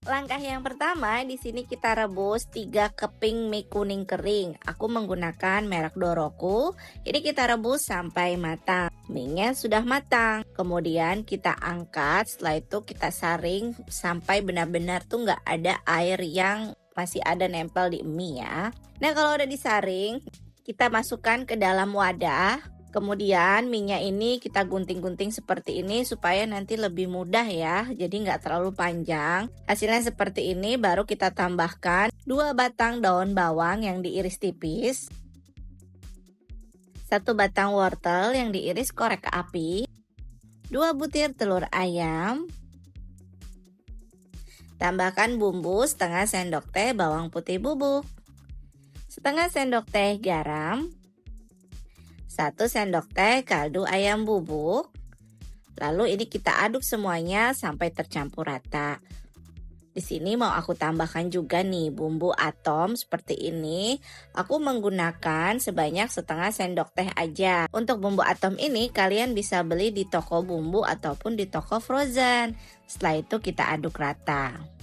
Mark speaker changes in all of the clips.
Speaker 1: Langkah yang pertama, di sini kita rebus 3 keping mie kuning kering. Aku menggunakan merek Doroku. Ini kita rebus sampai matang. Mie-nya sudah matang. Kemudian kita angkat, setelah itu kita saring sampai benar-benar tuh nggak ada air yang masih ada nempel di mie ya. Nah, kalau udah disaring, kita masukkan ke dalam wadah. Kemudian minyak ini kita gunting-gunting seperti ini supaya nanti lebih mudah ya. Jadi nggak terlalu panjang. Hasilnya seperti ini, baru kita tambahkan 2 batang daun bawang yang diiris tipis, 1 batang wortel yang diiris korek ke api, 2 butir telur ayam. Tambahkan bumbu setengah sendok teh bawang putih bubuk, setengah sendok teh garam, 1 sendok teh kaldu ayam bubuk. Lalu ini kita aduk semuanya sampai tercampur rata. Di sini mau aku tambahkan juga nih bumbu atom seperti ini. Aku menggunakan sebanyak setengah sendok teh aja. Untuk bumbu atom ini kalian bisa beli di toko bumbu ataupun di toko frozen. Setelah itu kita aduk rata.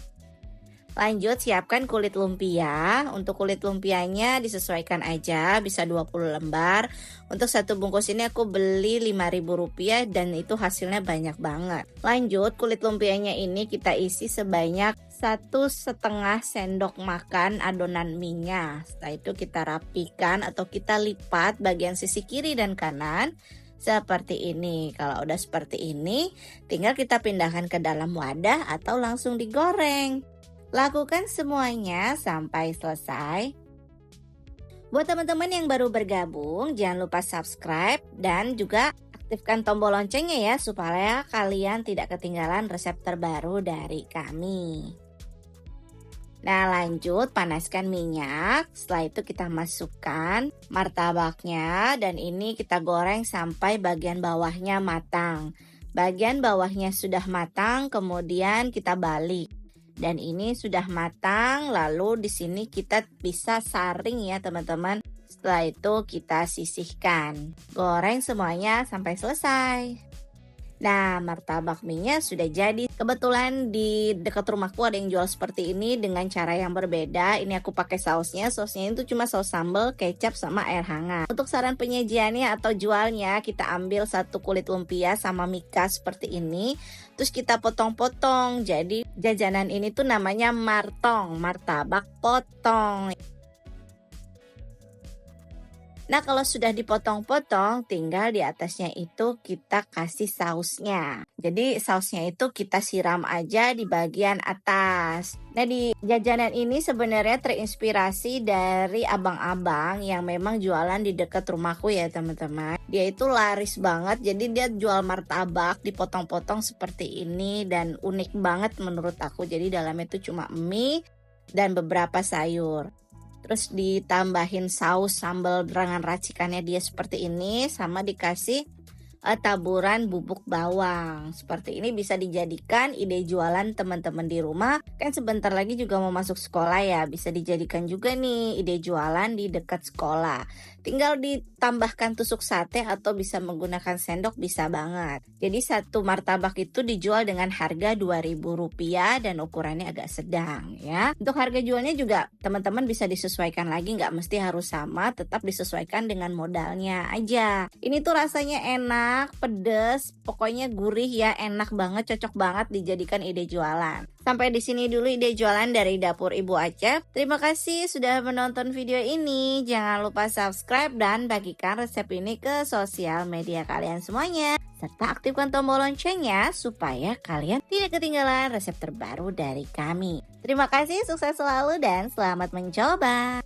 Speaker 1: Lanjut siapkan kulit lumpia. Untuk kulit lumpianya disesuaikan aja, bisa 20 lembar. Untuk satu bungkus ini aku beli Rp5.000 dan itu hasilnya banyak banget. Lanjut kulit lumpianya ini kita isi sebanyak 1,5 sendok makan adonan minyak. Setelah itu kita rapikan atau kita lipat bagian sisi kiri dan kanan. Seperti ini. Kalau udah seperti ini, tinggal kita pindahkan ke dalam wadah atau langsung digoreng. Lakukan semuanya sampai selesai. Buat teman-teman yang baru bergabung, jangan lupa subscribe dan juga aktifkan tombol loncengnya ya, supaya kalian tidak ketinggalan resep terbaru dari kami. Nah, lanjut panaskan minyak. Setelah itu kita masukkan martabaknya dan ini kita goreng sampai bagian bawahnya matang. Bagian bawahnya sudah matang, kemudian kita balik. Dan ini sudah matang, lalu di sini kita bisa saring ya teman-teman. Setelah itu kita sisihkan. Goreng semuanya sampai selesai. Nah, martabak mie-nya sudah jadi. Kebetulan di dekat rumahku ada yang jual seperti ini dengan cara yang berbeda. Ini aku pakai sausnya. Sausnya itu cuma saus sambal, kecap, sama air hangat. Untuk saran penyajiannya atau jualnya, kita ambil 1 kulit lumpia sama mika seperti ini. Terus kita potong-potong. Jadi jajanan ini tuh namanya martong, martabak potong. Nah, kalau sudah dipotong-potong, tinggal di atasnya itu kita kasih sausnya. Jadi sausnya itu kita siram aja di bagian atas. Nah, di jajanan ini sebenarnya terinspirasi dari abang-abang yang memang jualan di dekat rumahku ya teman-teman. Dia itu laris banget, jadi dia jual martabak dipotong-potong seperti ini dan unik banget menurut aku. Jadi dalamnya itu cuma mie dan beberapa sayur. Terus ditambahin saus sambal dengan racikannya dia seperti ini, sama dikasih taburan bubuk bawang. Seperti ini bisa dijadikan ide jualan teman-teman di rumah. Kan sebentar lagi juga mau masuk sekolah ya, bisa dijadikan juga nih ide jualan di dekat sekolah. Tinggal ditambahkan tusuk sate atau bisa menggunakan sendok, bisa banget. Jadi 1 martabak itu dijual dengan harga Rp2.000 dan ukurannya agak sedang ya. Untuk harga jualnya juga teman-teman bisa disesuaikan lagi, nggak mesti harus sama, tetap disesuaikan dengan modalnya aja. Ini tuh rasanya enak, pedes, pokoknya gurih ya, enak banget, cocok banget dijadikan ide jualan. Sampai di sini dulu ide jualan dari dapur Ibu Acep. Terima kasih sudah menonton video ini. Jangan lupa subscribe dan bagikan resep ini ke sosial media kalian semuanya. Serta aktifkan tombol loncengnya supaya kalian tidak ketinggalan resep terbaru dari kami. Terima kasih, sukses selalu dan selamat mencoba.